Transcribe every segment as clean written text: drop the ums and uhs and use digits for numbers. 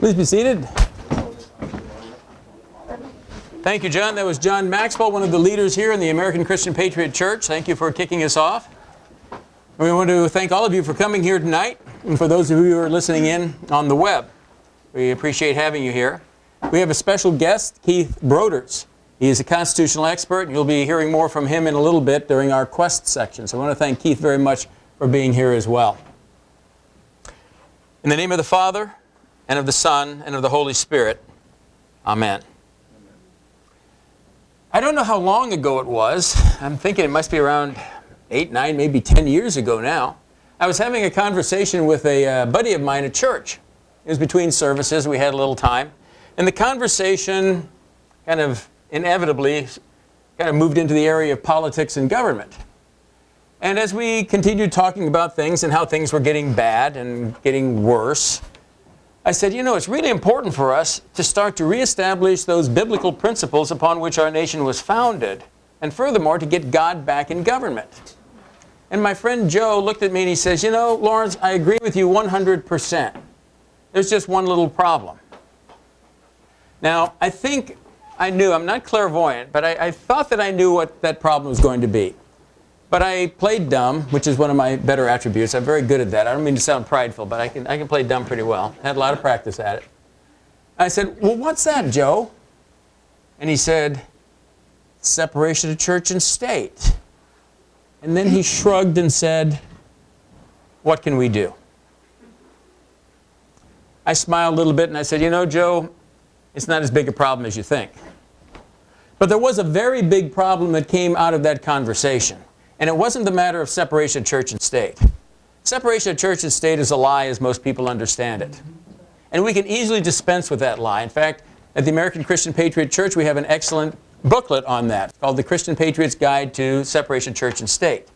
Please be seated. Thank you, John. That was John Maxwell, one of the leaders here in the American Christian Patriot Church. Thank you for kicking us off. We want to thank all of you for coming here tonight, and for those of you who are listening in on the web. We appreciate having you here. We have a special guest, Keith Broders. He is a constitutional expert, and you'll be hearing more from him in a little bit during our Quest section. So I want to thank Keith very much for being here as well. In the name of the Father, and of the Son, and of the Holy Spirit, Amen. I don't know how long ago it was. I'm thinking it must be around 8, 9, maybe 10 years ago now. I was having a conversation with a buddy of mine at church. It was between services. We had a little time. And the conversation kind of inevitably moved into the area of politics and government. And as we continued talking about things and how things were getting bad and getting worse, I said, you know, it's really important for us to start to reestablish those biblical principles upon which our nation was founded, and furthermore, to get God back in government. And my friend Joe looked at me and he says, you know, Lawrence, I agree with you 100%. There's just one little problem. Now, I think I knew, I'm not clairvoyant, but I thought that I knew what that problem was going to be. But I played dumb, which is one of my better attributes. I'm very good at that. I don't mean to sound prideful, but I can play dumb pretty well. I had a lot of practice at it. I said, well, what's that, Joe? And he said, separation of church and state. And then he shrugged and said, what can we do? I smiled a little bit and I said, you know, Joe, it's not as big a problem as you think. But there was a very big problem that came out of that conversation. And it wasn't the matter of separation of church and state. Separation of church and state is a lie as most people understand it. And we can easily dispense with that lie. In fact, at the American Christian Patriot Church, we have an excellent booklet on that called The Christian Patriot's Guide to Separation of Church and State.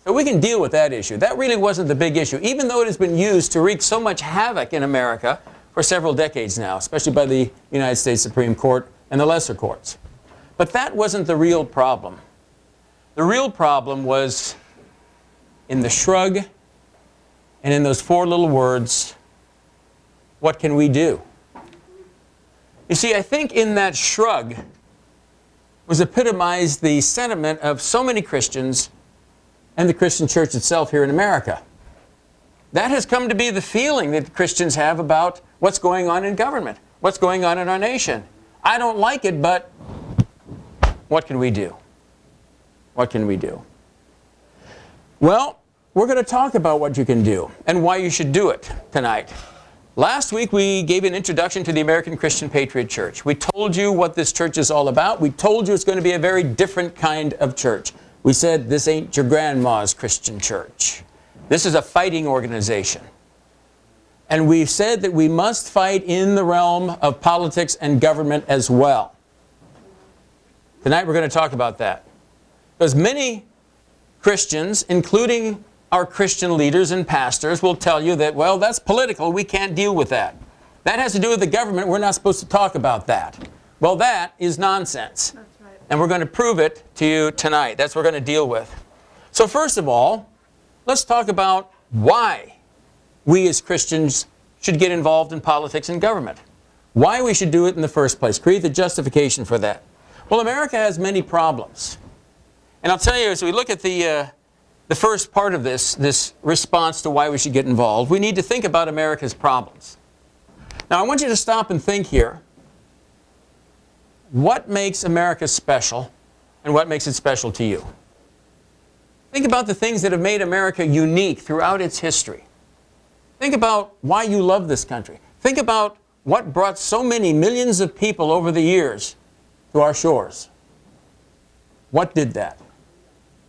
So we can deal with that issue. That really wasn't the big issue, even though it has been used to wreak so much havoc in America for several decades now, especially by the United States Supreme Court and the lesser courts. But that wasn't the real problem. The real problem was in the shrug and in those 4 little words, what can we do? You see, I think in that shrug was epitomized the sentiment of so many Christians and the Christian church itself here in America. That has come to be the feeling that Christians have about what's going on in government, what's going on in our nation. I don't like it, but what can we do? What can we do? Well, we're going to talk about what you can do and why you should do it tonight. Last week we gave an introduction to the American Christian Patriot Church. We told you what this church is all about. We told you it's going to be a very different kind of church. We said this ain't your grandma's Christian church. This is a fighting organization. And we've said that we must fight in the realm of politics and government as well. Tonight we're going to talk about that. Because many Christians, including our Christian leaders and pastors, will tell you that, well, that's political, we can't deal with that. That has to do with the government, we're not supposed to talk about that. Well, that is nonsense. That's right. And we're going to prove it to you tonight. That's what we're going to deal with. So first of all, let's talk about why we as Christians should get involved in politics and government. Why we should do it in the first place. Create the justification for that. Well, America has many problems. And I'll tell you, as we look at the first part of this response to why we should get involved, we need to think about America's problems. Now, I want you to stop and think here. What makes America special, and what makes it special to you? Think about the things that have made America unique throughout its history. Think about why you love this country. Think about what brought so many millions of people over the years to our shores. What did that?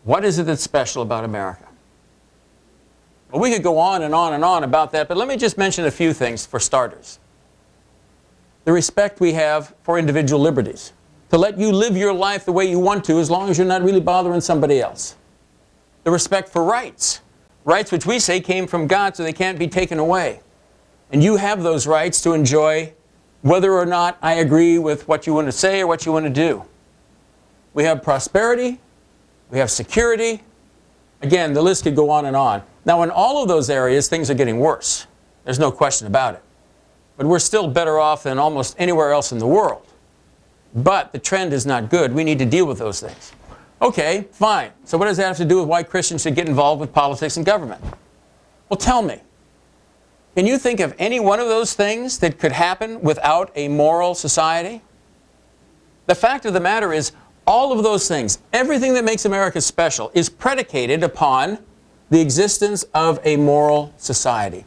What is it that's special about America? Well, we could go on and on and on about that, but let me just mention a few things for starters. The respect we have for individual liberties. To let you live your life the way you want to as long as you're not really bothering somebody else. The respect for rights. Rights which we say came from God so they can't be taken away. And you have those rights to enjoy whether or not I agree with what you want to say or what you want to do. We have prosperity. We have security. Again, the list could go on and on. Now, in all of those areas, things are getting worse. There's no question about it. but we're still better off than almost anywhere else in the world. But the trend is not good. We need to deal with those things. Okay, fine. So what does that have to do with why Christians should get involved with politics and government? Well, tell me. Can you think of any one of those things that could happen without a moral society? The fact of the matter is, all of those things, everything that makes America special, is predicated upon the existence of a moral society.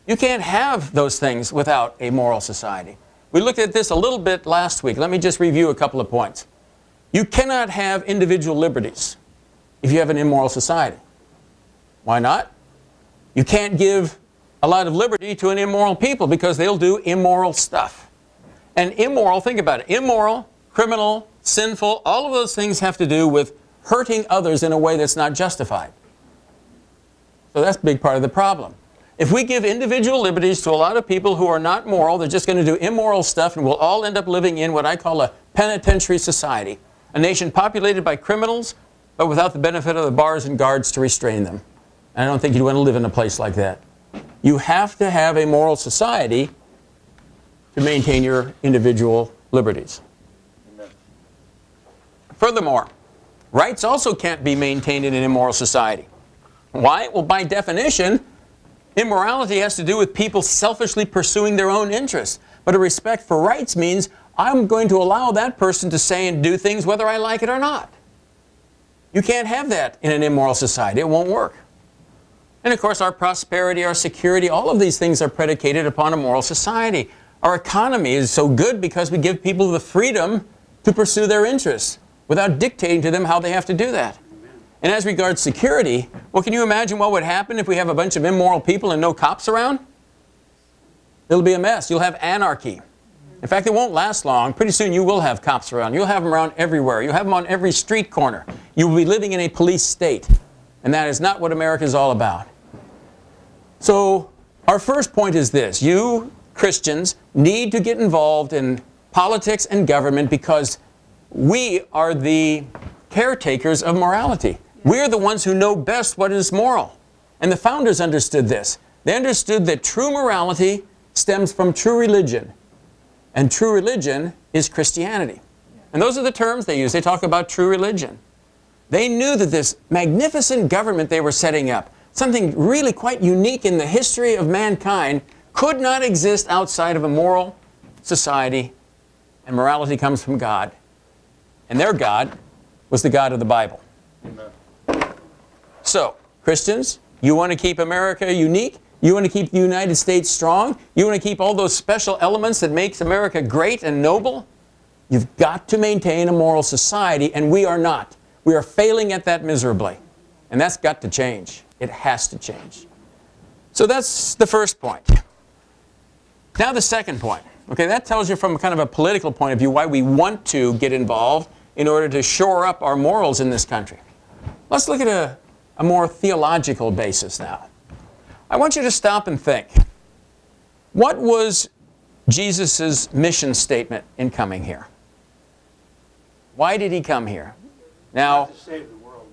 You can't have those things without a moral society. We looked at this a little bit last week. Let me just review a couple of points. You cannot have individual liberties if you have an immoral society. Why not? You can't give a lot of liberty to an immoral people because they'll do immoral stuff. And immoral, think about it, immoral, criminal, sinful, all of those things have to do with hurting others in a way that's not justified. So that's a big part of the problem. If we give individual liberties to a lot of people who are not moral, they're just going to do immoral stuff, and we'll all end up living in what I call a penitentiary society. A nation populated by criminals, but without the benefit of the bars and guards to restrain them. And I don't think you'd want to live in a place like that. You have to have a moral society to maintain your individual liberties. Amen. Furthermore, rights also can't be maintained in an immoral society. Why? Well, by definition, immorality has to do with people selfishly pursuing their own interests. But a respect for rights means I'm going to allow that person to say and do things whether I like it or not. You can't have that in an immoral society. It won't work. And of course, our prosperity, our security, all of these things are predicated upon a moral society. Our economy is so good because we give people the freedom to pursue their interests without dictating to them how they have to do that. And as regards security, well, can you imagine what would happen if we have a bunch of immoral people and no cops around? It'll be a mess. You'll have anarchy. In fact, it won't last long. Pretty soon you will have cops around. You'll have them around everywhere. You'll have them on every street corner. You will be living in a police state. And that is not what America is all about. So our first point is this. You Christians need to get involved in politics and government because we are the caretakers of morality. We're the ones who know best what is moral. And the founders understood this. They understood that true morality stems from true religion. And true religion is Christianity. And those are the terms they use. They talk about true religion. They knew that this magnificent government they were setting up, something really quite unique in the history of mankind, could not exist outside of a moral society. And morality comes from God. And their God was the God of the Bible. Amen. So, Christians, you want to keep America unique? You want to keep the United States strong? You want to keep all those special elements that makes America great and noble? You've got to maintain a moral society, and we are not. We are failing at that miserably. And that's got to change. It has to change. So that's the first point. Now the second point. Okay, that tells you from kind of a political point of view why we want to get involved in order to shore up our morals in this country. Let's look at a more theological basis now. I want you to stop and think. What was Jesus' mission statement in coming here? Why did he come here? Now, to save the world.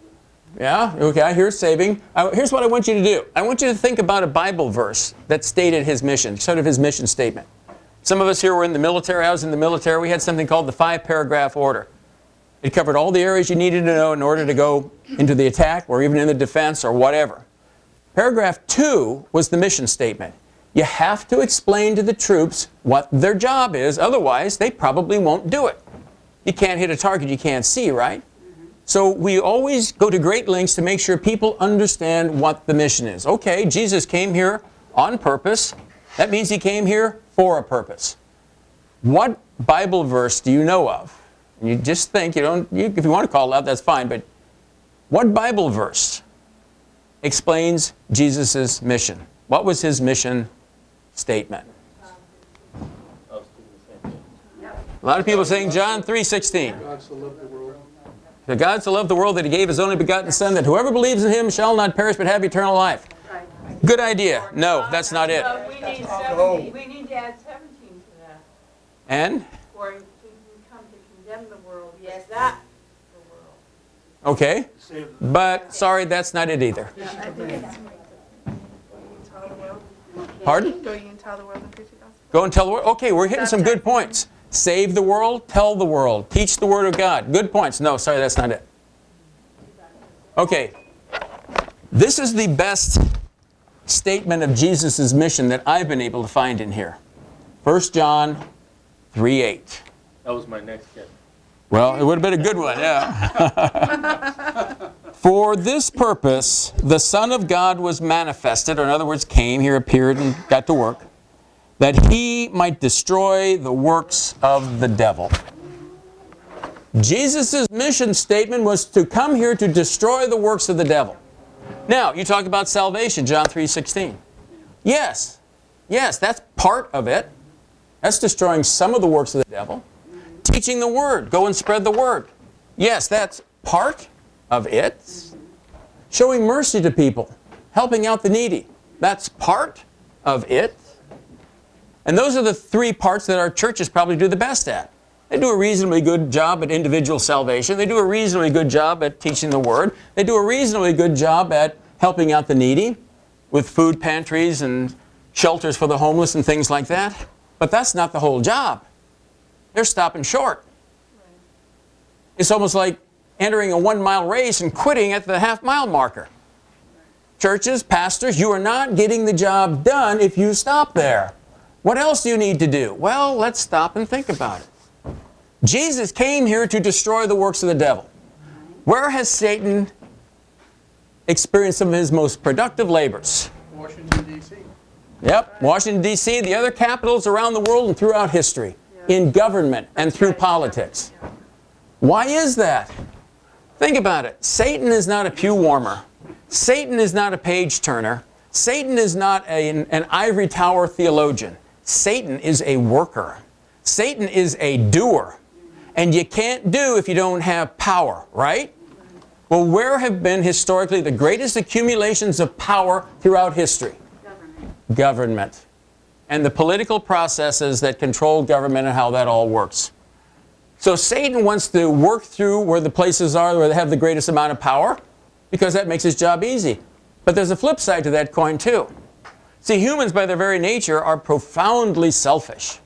Yeah, okay, here's saving. Here's what I want you to do. I want you to think about a Bible verse that stated his mission, sort of his mission statement. Some of us here were in the military. I was in the military. We had something called the 5-paragraph order. It covered all the areas you needed to know in order to go into the attack or even in the defense or whatever. Paragraph 2 was the mission statement. You have to explain to the troops what their job is, otherwise they probably won't do it. You can't hit a target you can't see, right? So we always go to great lengths to make sure people understand what the mission is. Okay, Jesus came here on purpose. That means he came here for a purpose. What Bible verse do you know of? And you just think, if you want to call it out, that's fine, but what Bible verse explains Jesus' mission? What was his mission statement? A lot of people are saying John 3:16. God so loved the world. For God so loved the world that he gave his only begotten Son, that whoever believes in him shall not perish but have eternal life. Good idea. No, that's not it. We need 17. We need to add 17 to that. And? For he come to condemn the world. Yes, that the world. Okay. But, sorry, that's not it either. Pardon? Go ye and tell the world and preach the gospel. Go and tell the world. Okay, we're hitting some good points. Save the world, tell the world, teach the word of God. Good points. No, sorry, that's not it. Okay. This is the best statement of Jesus' mission that I've been able to find in here. 1 John 3:8. That was my next guess. Well, it would have been a good one, yeah. For this purpose, the Son of God was manifested, or in other words, came, here appeared and got to work, that he might destroy the works of the devil. Jesus' mission statement was to come here to destroy the works of the devil. Now, you talk about salvation, John 3:16. Yes, that's part of it. That's destroying some of the works of the devil. Teaching the word, go and spread the word. Yes, that's part of it. Showing mercy to people, helping out the needy. That's part of it. And those are the three parts that our churches probably do the best at. They do a reasonably good job at individual salvation. They do a reasonably good job at teaching the word. They do a reasonably good job at helping out the needy with food pantries and shelters for the homeless and things like that. But that's not the whole job. They're stopping short. It's almost like entering a 1-mile race and quitting at the half-mile marker. Churches, pastors, you are not getting the job done if you stop there. What else do you need to do? Well, let's stop and think about it. Jesus came here to destroy the works of the devil. Where has Satan experienced some of his most productive labors? Washington, D.C. Yep, Washington, D.C., the other capitals around the world and throughout history, in government and through politics. Why is that? Think about it. Satan is not a pew warmer. Satan is not a page turner. Satan is not an ivory tower theologian. Satan is a worker. Satan is a doer. And you can't do if you don't have power, right? Well, where have been historically the greatest accumulations of power throughout history? Government. And the political processes that control government and how that all works. So Satan wants to work through where the places are where they have the greatest amount of power, because that makes his job easy. But there's a flip side to that coin too. See, humans by their very nature are profoundly selfish.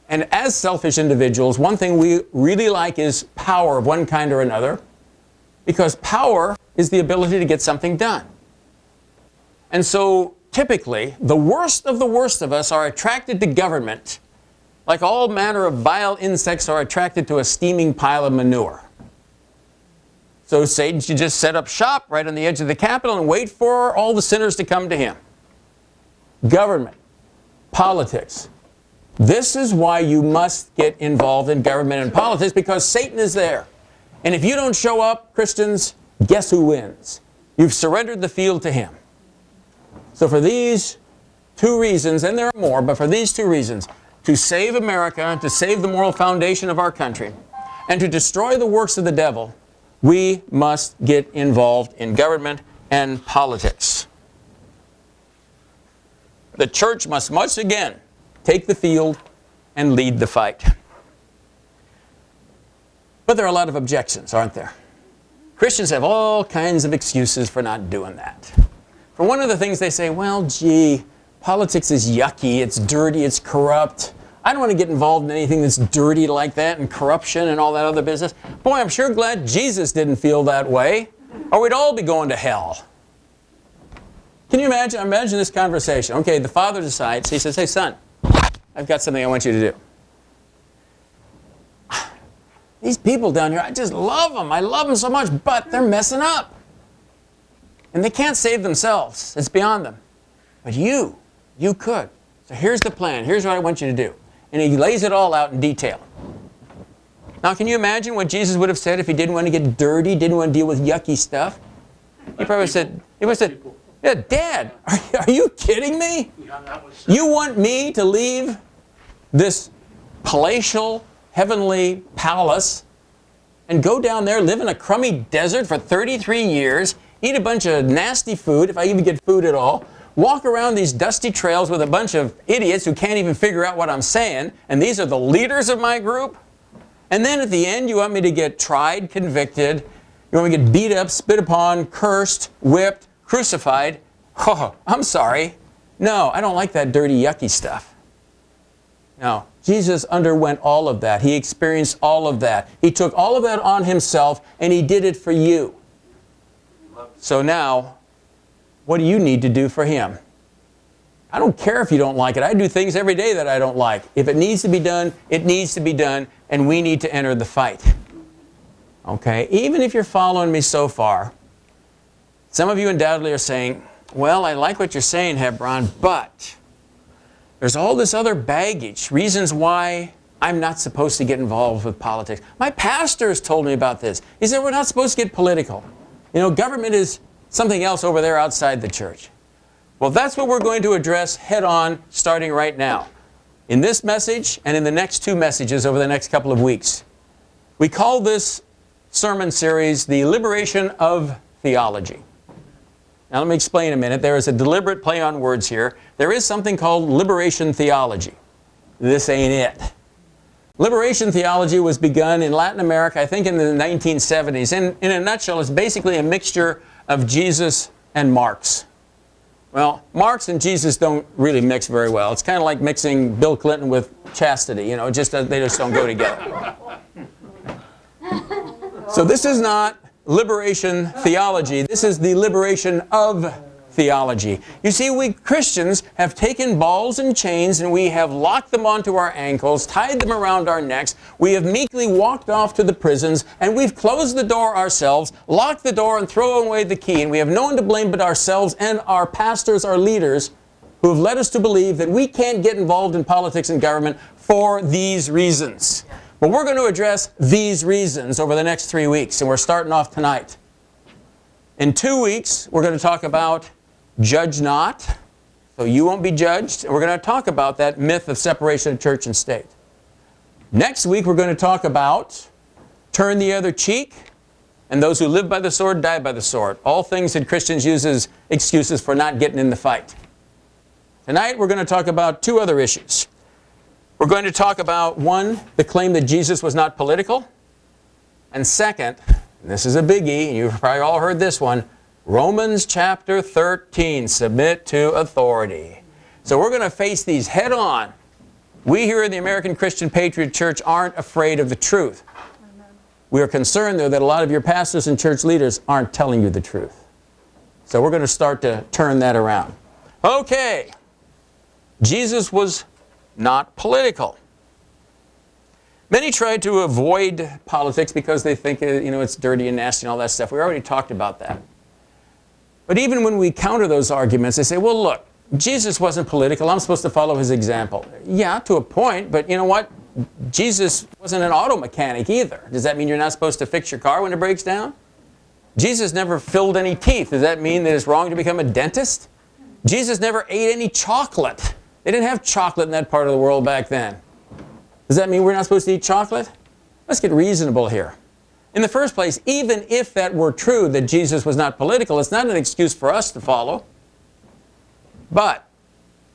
And as selfish individuals, one thing we really like is power of one kind or another, because power is the ability to get something done. And so typically, the worst of us are attracted to government, like all manner of vile insects are attracted to a steaming pile of manure. So Satan should just set up shop right on the edge of the Capitol and wait for all the sinners to come to him. Government, politics. This is why you must get involved in government and politics, because Satan is there. And if you don't show up, Christians, guess who wins? You've surrendered the field to him. So for these two reasons, and there are more, but for these two reasons, to save America, to save the moral foundation of our country, and to destroy the works of the devil, we must get involved in government and politics. The church must once again take the field and lead the fight. But there are a lot of objections, aren't there? Christians have all kinds of excuses for not doing that. For one of the things they say, well, gee, politics is yucky, it's dirty, it's corrupt. I don't want to get involved in anything that's dirty like that and corruption and all that other business. Boy, I'm sure glad Jesus didn't feel that way, or we'd all be going to hell. Can you imagine this conversation? Okay, the father decides, he says, hey son, I've got something I want you to do. These people down here, I just love them. I love them so much, but they're messing up. And they can't save themselves. It's beyond them. But you could. So here's the plan. Here's what I want you to do. And he lays it all out in detail. Now, can you imagine what Jesus would have said if he didn't want to get dirty, didn't want to deal with yucky stuff? He probably said, yeah, Dad, are you kidding me? You want me to leave this palatial, heavenly palace and go down there, live in a crummy desert for 33 years, eat a bunch of nasty food, if I even get food at all, walk around these dusty trails with a bunch of idiots who can't even figure out what I'm saying, and these are the leaders of my group? And then at the end, you want me to get tried, convicted, you want me to get beat up, spit upon, cursed, whipped, crucified? Oh, I'm sorry. No, I don't like that dirty, yucky stuff. No, Jesus underwent all of that. He experienced all of that. He took all of that on himself, and he did it for you. So now, what do you need to do for him? I don't care if you don't like it. I do things every day that I don't like. If it needs to be done, it needs to be done, and we need to enter the fight. Okay? Even if you're following me so far, some of you undoubtedly are saying, well, I like what you're saying, Hebron, but there's all this other baggage, reasons why I'm not supposed to get involved with politics. My pastor has told me about this. He said we're not supposed to get political. You know, government is something else over there outside the church. Well, that's what we're going to address head on starting right now. In this message and in the next two messages over the next couple of weeks. We call this sermon series the Liberation of Theology. Now let me explain a minute. There is a deliberate play on words here. There is something called liberation theology. This ain't it. Liberation theology was begun in Latin America, I think in the 1970s. In a nutshell, it's basically a mixture of Jesus and Marx. Well, Marx and Jesus don't really mix very well. It's kind of like mixing Bill Clinton with chastity. You know, they just don't go together. So this is not liberation theology. This is the liberation of theology. You see, we Christians have taken balls and chains and we have locked them onto our ankles, tied them around our necks. We have meekly walked off to the prisons and we've closed the door ourselves, locked the door and thrown away the key. And we have no one to blame but ourselves and our pastors, our leaders, who have led us to believe that we can't get involved in politics and government for these reasons. But we're going to address these reasons over the next 3 weeks, and we're starting off tonight. In 2 weeks, we're going to talk about judge not, so you won't be judged. And we're going to talk about that myth of separation of church and state. Next week, we're going to talk about turn the other cheek, and those who live by the sword die by the sword. All things that Christians use as excuses for not getting in the fight. Tonight, we're going to talk about two other issues. We're going to talk about, one, the claim that Jesus was not political. And second, and this is a biggie, and you've probably all heard this one, Romans chapter 13, submit to authority. So we're going to face these head on. We here in the American Christian Patriot Church aren't afraid of the truth. We are concerned, though, that a lot of your pastors and church leaders aren't telling you the truth. So we're going to start to turn that around. Okay. Jesus was not political. Many try to avoid politics because they think, it's dirty and nasty and all that stuff. We already talked about that. But even when we counter those arguments, they say, well, look, Jesus wasn't political. I'm supposed to follow his example. Yeah, to a point, but you know what? Jesus wasn't an auto mechanic either. Does that mean you're not supposed to fix your car when it breaks down? Jesus never filled any teeth. Does that mean that it's wrong to become a dentist? Jesus never ate any chocolate. They didn't have chocolate in that part of the world back then. Does that mean we're not supposed to eat chocolate? Let's get reasonable here. In the first place, even if that were true, that Jesus was not political, it's not an excuse for us to follow. But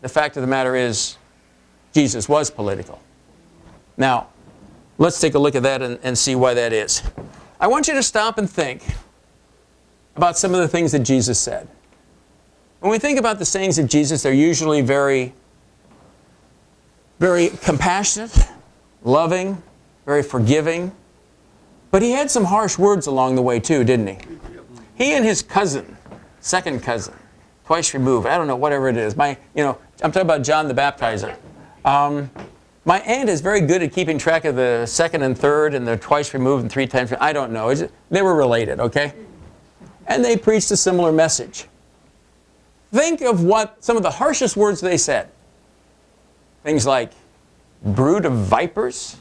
the fact of the matter is, Jesus was political. Now, let's take a look at that and see why that is. I want you to stop and think about some of the things that Jesus said. When we think about the sayings of Jesus, they're usually very compassionate, loving, very forgiving. But he had some harsh words along the way too, didn't he? He and his cousin, second cousin, twice removed, I don't know, whatever it is. I'm talking about John the Baptizer. My aunt is very good at keeping track of the second and third and the twice removed and 3 times. I don't know. They were related, okay? And they preached a similar message. Think of what some of the harshest words they said. Things like brood of vipers,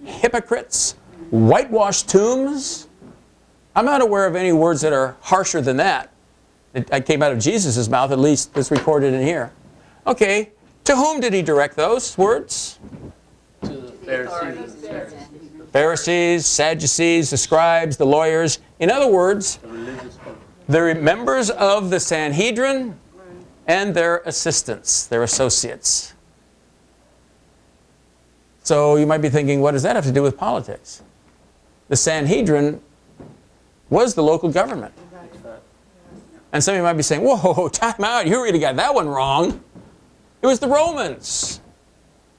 hypocrites, whitewashed tombs. I'm not aware of any words that are harsher than that. It came out of Jesus' mouth, at least it's recorded in here. Okay, to whom did he direct those words? To the Pharisees. Pharisees, Sadducees, the scribes, the lawyers. In other words, The religious folk. the members of the Sanhedrin and their assistants, their associates. So you might be thinking, what does that have to do with politics? The Sanhedrin was the local government. And some of you might be saying, whoa, time out, you really got that one wrong. It was the Romans.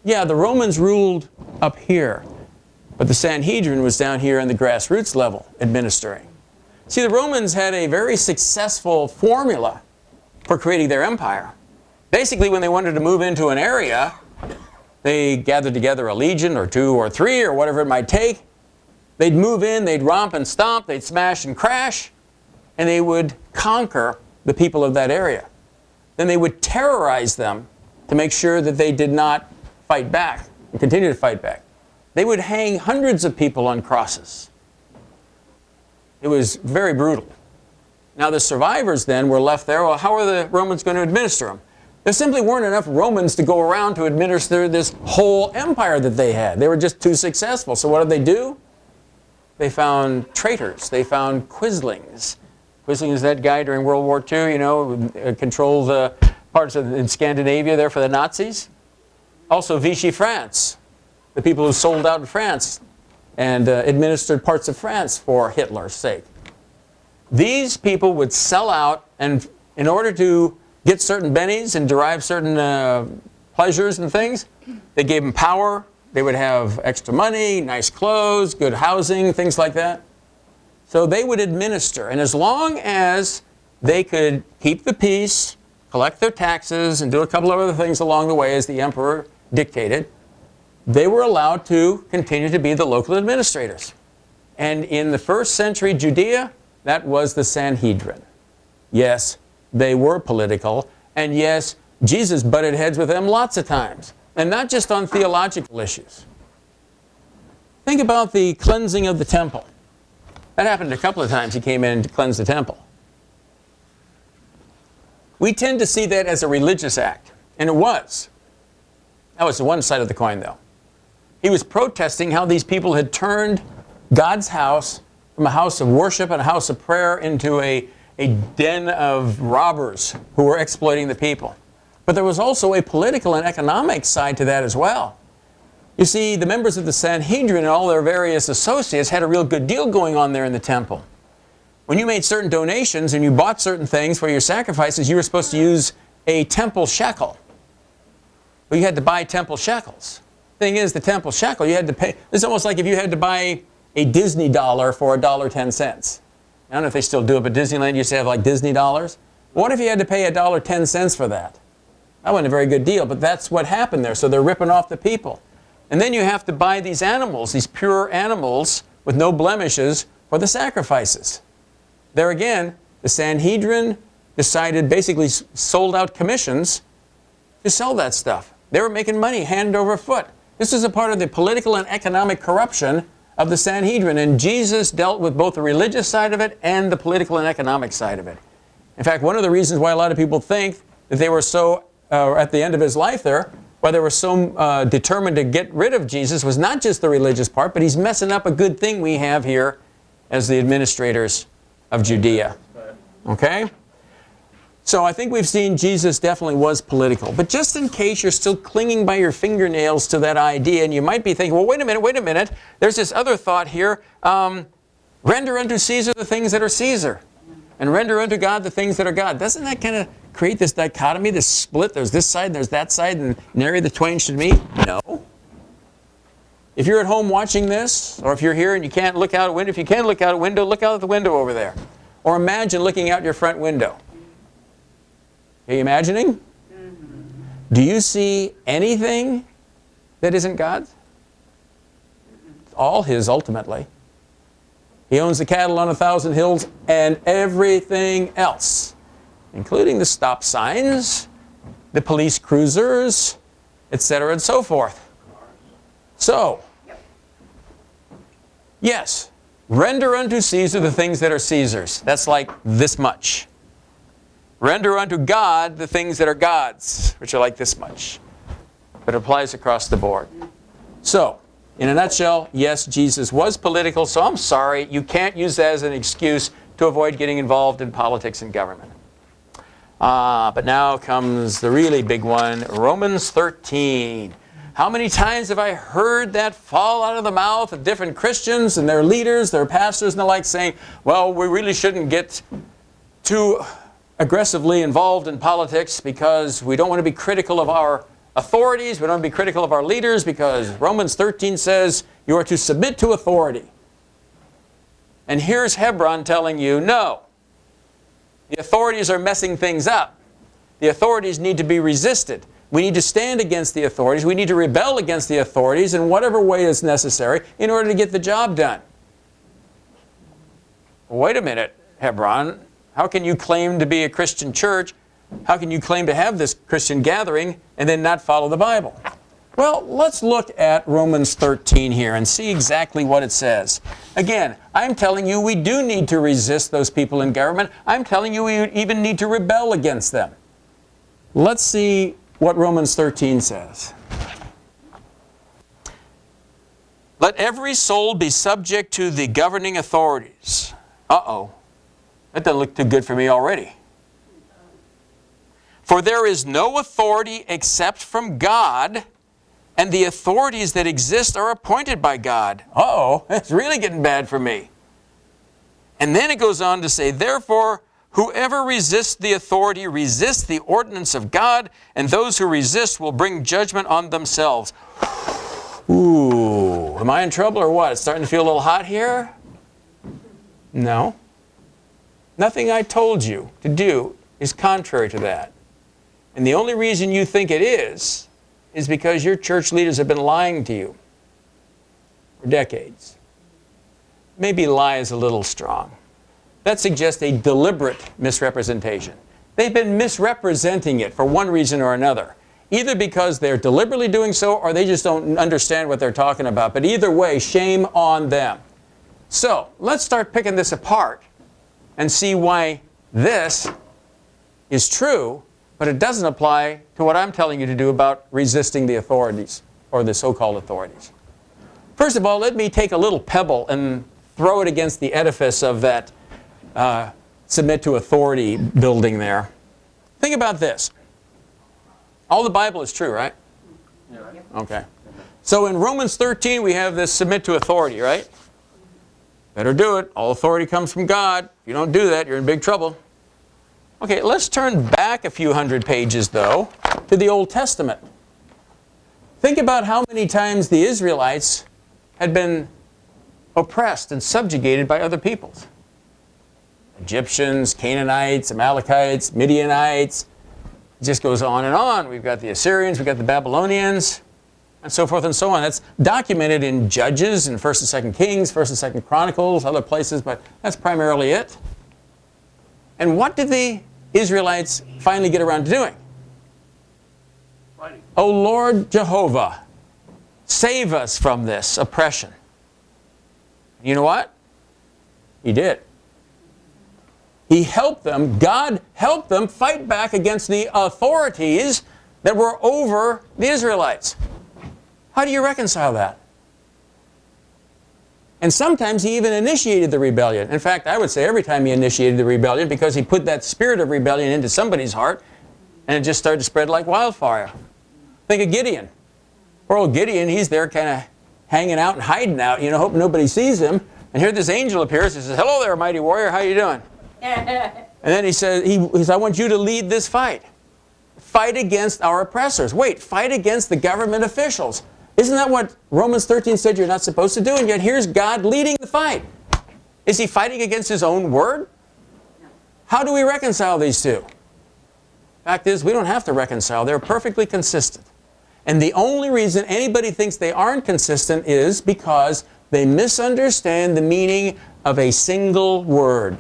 Yeah, the Romans ruled up here, but the Sanhedrin was down here in the grassroots level administering. See, the Romans had a very successful formula for creating their empire. Basically, when they wanted to move into an area, they gathered together a legion or 2 or 3 or whatever it might take. They'd move in, they'd romp and stomp, they'd smash and crash, and they would conquer the people of that area. Then they would terrorize them to make sure that they did not fight back and continue to fight back. They would hang hundreds of people on crosses. It was very brutal. Now the survivors then were left there. Well, how are the Romans going to administer them? There simply weren't enough Romans to go around to administer this whole empire that they had. They were just too successful. So what did they do? They found traitors. They found quislings. Quisling is that guy during World War II, you know, who controlled parts of in Scandinavia there for the Nazis. Also Vichy France, the people who sold out in France and administered parts of France for Hitler's sake. These people would sell out, and in order to get certain bennies and derive certain pleasures and things, they gave them power. They would have extra money, nice clothes, good housing, things like that. So they would administer, and as long as they could keep the peace, collect their taxes, and do a couple of other things along the way as the emperor dictated, they were allowed to continue to be the local administrators. And in the first century Judea, that was the Sanhedrin. Yes, they were political, and yes, Jesus butted heads with them lots of times, and not just on theological issues. Think about the cleansing of the temple. That happened a couple of times. He came in to cleanse the temple. We tend to see that as a religious act, and it was. That was the one side of the coin, though. He was protesting how these people had turned God's house from a house of worship and a house of prayer into a den of robbers who were exploiting the people. But there was also a political and economic side to that as well. You see, the members of the Sanhedrin and all their various associates had a real good deal going on there in the temple. When you made certain donations and you bought certain things for your sacrifices, you were supposed to use a temple shekel. Well, you had to buy temple shekels. Thing is, the temple shekel, you had to pay. It's almost like if you had to buy a Disney dollar for $1.10. I don't know if they still do it, but Disneyland used to have like Disney dollars. What if you had to pay $1.10 for that? That wasn't a very good deal, but that's what happened there. So they're ripping off the people. And then you have to buy these animals, these pure animals with no blemishes for the sacrifices. There again, the Sanhedrin decided, basically sold out commissions to sell that stuff. They were making money hand over foot. This is a part of the political and economic corruption of the Sanhedrin, and Jesus dealt with both the religious side of it and the political and economic side of it. In fact, one of the reasons why a lot of people think that they were so, at the end of his life there, why they were so determined to get rid of Jesus was not just the religious part, but he's messing up a good thing we have here as the administrators of Judea. Okay? So I think we've seen Jesus definitely was political. But just in case you're still clinging by your fingernails to that idea, and you might be thinking, well, wait a minute. There's this other thought here. Render unto Caesar the things that are Caesar, and render unto God the things that are God. Doesn't that kind of create this dichotomy, this split? There's this side and there's that side, and nary the twain should meet? No. If you're at home watching this, or if you're here and you can't look out a window, if you can look out a window, look out the window over there. Or imagine looking out your front window. Are you imagining? Mm-hmm. Do you see anything that isn't God's? It's all His ultimately. He owns the cattle on 1,000 hills and everything else, including the stop signs, the police cruisers, etc. and so forth. So, yes, render unto Caesar the things that are Caesar's. That's like this much. Render unto God the things that are God's, which are like this much. But it applies across the board. So, in a nutshell, yes, Jesus was political, so I'm sorry, you can't use that as an excuse to avoid getting involved in politics and government. But now comes the really big one, Romans 13. How many times have I heard that fall out of the mouth of different Christians and their leaders, their pastors and the like, saying, well, we really shouldn't get too aggressively involved in politics because we don't want to be critical of our authorities. We don't want to be critical of our leaders because Romans 13 says you are to submit to authority. And here's Hebron telling you, no. The authorities are messing things up. The authorities need to be resisted. We need to stand against the authorities. We need to rebel against the authorities in whatever way is necessary in order to get the job done. Wait a minute, Hebron. How can you claim to be a Christian church? How can you claim to have this Christian gathering and then not follow the Bible? Well, let's look at Romans 13 here and see exactly what it says. Again, I'm telling you we do need to resist those people in government. I'm telling you we even need to rebel against them. Let's see what Romans 13 says. Let every soul be subject to the governing authorities. Uh-oh. That doesn't look too good for me already. For there is no authority except from God, and the authorities that exist are appointed by God. Uh-oh, that's really getting bad for me. And then it goes on to say, therefore, whoever resists the authority resists the ordinance of God, and those who resist will bring judgment on themselves. Ooh, am I in trouble or what? It's starting to feel a little hot here? No. Nothing I told you to do is contrary to that. And the only reason you think it is because your church leaders have been lying to you for decades. Maybe lie is a little strong. That suggests a deliberate misrepresentation. They've been misrepresenting it for one reason or another. Either because they're deliberately doing so or they just don't understand what they're talking about. But either way, shame on them. So, let's start picking this apart and see why this is true, but it doesn't apply to what I'm telling you to do about resisting the authorities, or the so-called authorities. First of all, let me take a little pebble and throw it against the edifice of that submit to authority building there. Think about this. All the Bible is true, right? Yeah. Okay. So in Romans 13, we have this submit to authority, right? Better do it. All authority comes from God. If you don't do that, you're in big trouble. Okay, let's turn back a few hundred pages, though, to the Old Testament. Think about how many times the Israelites had been oppressed and subjugated by other peoples. Egyptians, Canaanites, Amalekites, Midianites. It just goes on and on. We've got the Assyrians, we've got the Babylonians, and so forth and so on. That's documented in Judges, in 1st and 2nd Kings, 1st and 2nd Chronicles, other places, but that's primarily it. And what did the Israelites finally get around to doing? Fighting. O Lord Jehovah, save us from this oppression. You know what? He did. He helped them, God helped them fight back against the authorities that were over the Israelites. How do you reconcile that? And sometimes he even initiated the rebellion. In fact, I would say every time he initiated the rebellion, because he put that spirit of rebellion into somebody's heart, and it just started to spread like wildfire. Think of Gideon. Poor old Gideon, he's there kind of hanging out and hiding out, hoping nobody sees him. And here this angel appears and says, hello there, mighty warrior, how you doing? And then he says, I want you to lead this fight. Fight against our oppressors. Wait, fight against the government officials. Isn't that what Romans 13 said you're not supposed to do? And yet here's God leading the fight. Is he fighting against his own word? How do we reconcile these two? Fact is, we don't have to reconcile. They're perfectly consistent. And the only reason anybody thinks they aren't consistent is because they misunderstand the meaning of a single word.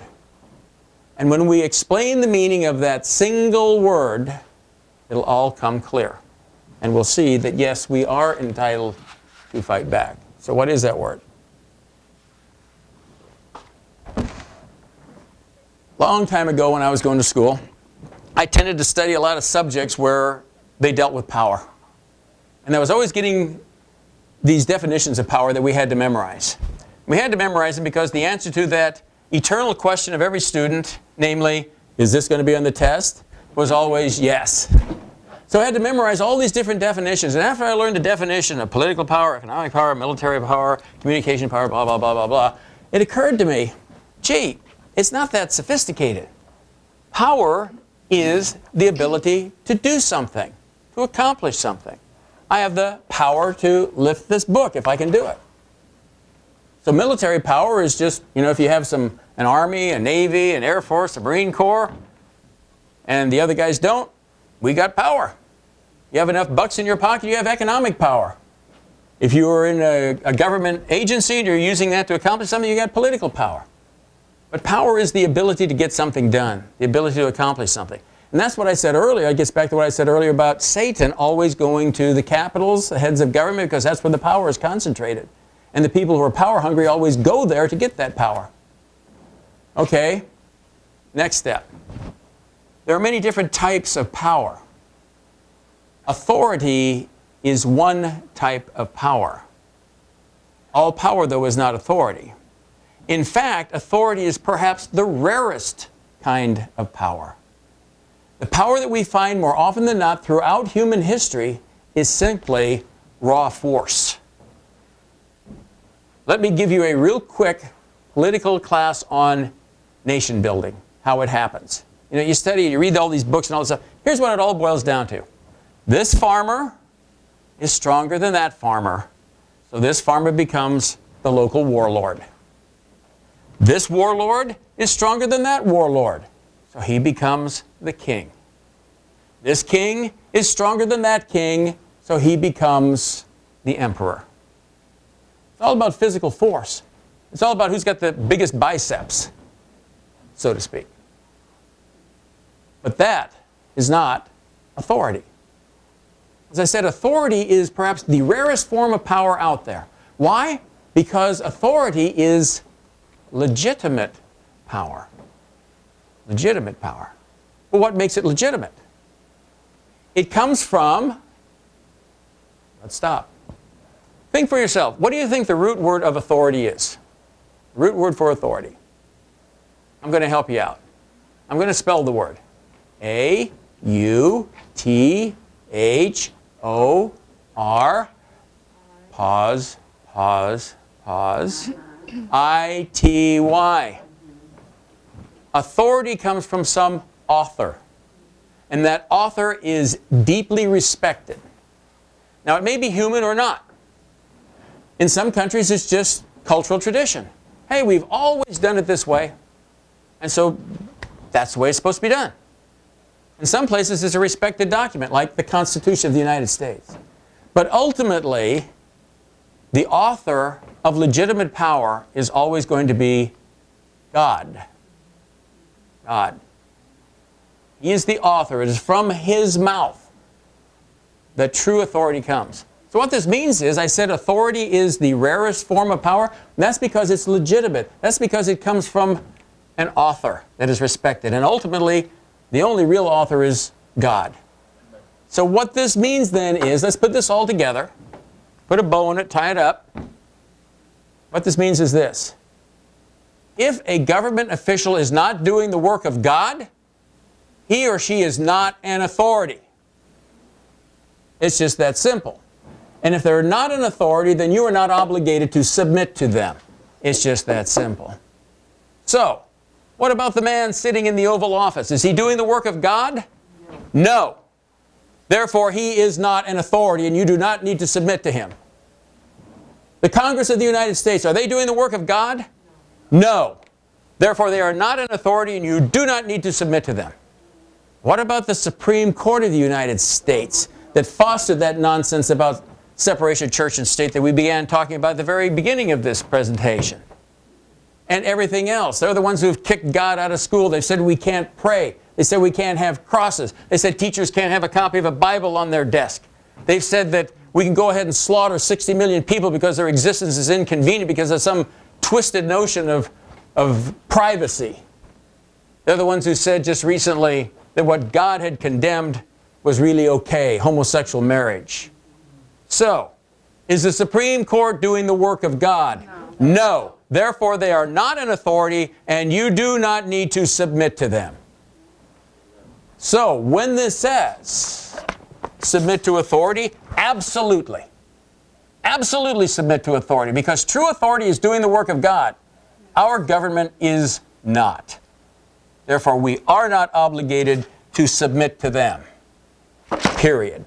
And when we explain the meaning of that single word, it'll all come clear. And we'll see that, yes, we are entitled to fight back. So what is that word? Long time ago when I was going to school, I tended to study a lot of subjects where they dealt with power. And I was always getting these definitions of power that we had to memorize. We had to memorize them because the answer to that eternal question of every student, namely, is this going to be on the test, was always yes. So I had to memorize all these different definitions. And after I learned the definition of political power, economic power, military power, communication power, blah, blah, blah, blah, blah, it occurred to me, gee, it's not that sophisticated. Power is the ability to do something, to accomplish something. I have the power to lift this book if I can do it. So military power is just, if you have an Army, a Navy, an Air Force, a Marine Corps, and the other guys don't, we got power. You have enough bucks in your pocket, you have economic power. If you are in a government agency and you're using that to accomplish something, you got political power. But power is the ability to get something done, the ability to accomplish something. And that's what I said earlier. It gets back to what I said earlier about Satan always going to the capitals, the heads of government, because that's where the power is concentrated. And the people who are power hungry always go there to get that power. Okay, next step. There are many different types of power. Authority is one type of power. All power, though, is not authority. In fact, authority is perhaps the rarest kind of power. The power that we find more often than not throughout human history is simply raw force. Let me give you a real quick political class on nation building, how it happens. You study, you read all these books and all this stuff. Here's what it all boils down to. This farmer is stronger than that farmer, so this farmer becomes the local warlord. This warlord is stronger than that warlord, so he becomes the king. This king is stronger than that king, so he becomes the emperor. It's all about physical force. It's all about who's got the biggest biceps, so to speak. But that is not authority. As I said, authority is perhaps the rarest form of power out there. Why? Because authority is legitimate power. Legitimate power. But what makes it legitimate? It comes from, let's stop. Think for yourself. What do you think the root word of authority is? The root word for authority. I'm going to help you out. I'm going to spell the word. A-U-T-H-O-R, pause, pause, pause, I-T-Y. Authority comes from some author, and that author is deeply respected. Now, it may be human or not. In some countries, it's just cultural tradition. Hey, we've always done it this way, and so that's the way it's supposed to be done. In some places, it's a respected document, like the Constitution of the United States. But ultimately, the author of legitimate power is always going to be God. God. He is the author. It is from His mouth that true authority comes. So what this means is, I said authority is the rarest form of power. And that's because it's legitimate. That's because it comes from an author that is respected. And ultimately, the only real author is God. So what this means then is, let's put this all together, put a bow on it, tie it up. What this means is this. If a government official is not doing the work of God, he or she is not an authority. It's just that simple. And if they're not an authority, then you are not obligated to submit to them. It's just that simple. So, what about the man sitting in the Oval Office? Is he doing the work of God? No. Therefore, he is not an authority, and you do not need to submit to him. The Congress of the United States, are they doing the work of God? No. Therefore, they are not an authority, and you do not need to submit to them. What about the Supreme Court of the United States that fostered that nonsense about separation of church and state that we began talking about at the very beginning of this presentation? And everything else. They're the ones who've kicked God out of school. They've said we can't pray. They said we can't have crosses. They said teachers can't have a copy of a Bible on their desk. They've said that we can go ahead and slaughter 60 million people because their existence is inconvenient because of some twisted notion of privacy. They're the ones who said just recently that what God had condemned was really okay, homosexual marriage. So, is the Supreme Court doing the work of God? No. Therefore, they are not an authority, and you do not need to submit to them. So, when this says submit to authority, absolutely. Absolutely submit to authority, because true authority is doing the work of God. Our government is not. Therefore, we are not obligated to submit to them. Period.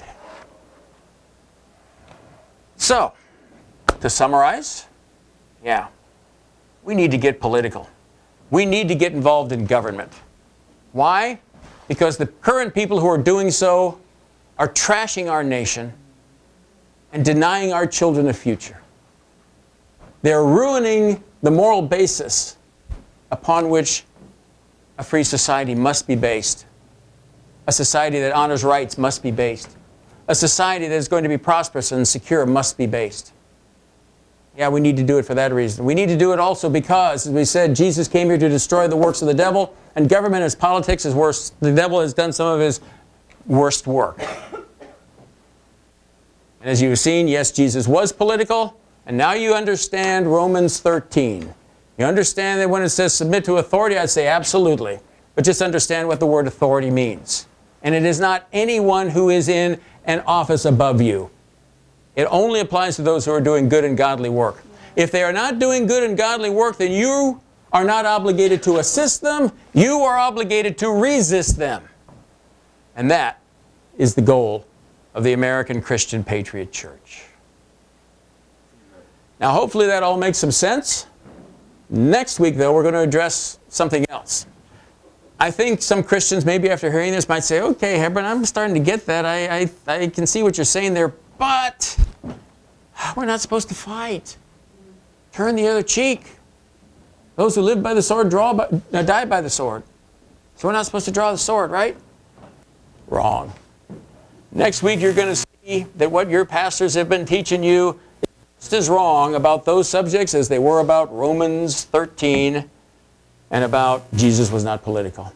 So, to summarize, yeah, we need to get political. We need to get involved in government. Why? Because the current people who are doing so are trashing our nation and denying our children a future. They're ruining the moral basis upon which a free society must be based. A society that honors rights must be based. A society that is going to be prosperous and secure must be based. Yeah, we need to do it for that reason. We need to do it also because, as we said, Jesus came here to destroy the works of the devil, and government as politics is worse. The devil has done some of his worst work. And as you've seen, yes, Jesus was political, and now you understand Romans 13. You understand that when it says submit to authority, I'd say absolutely. But just understand what the word authority means. And it is not anyone who is in an office above you. It only applies to those who are doing good and godly work. If they are not doing good and godly work, then you are not obligated to assist them. You are obligated to resist them. And that is the goal of the American Christian Patriot Church. Now, hopefully that all makes some sense. Next week, though, we're going to address something else. I think some Christians, maybe after hearing this, might say, okay, Hebron, I'm starting to get that. I can see what you're saying there, but we're not supposed to fight. Turn the other cheek. Those who live by the sword die by the sword. So we're not supposed to draw the sword, right? Wrong. Next week, you're going to see that what your pastors have been teaching you is just as wrong about those subjects as they were about Romans 13 and about Jesus was not political.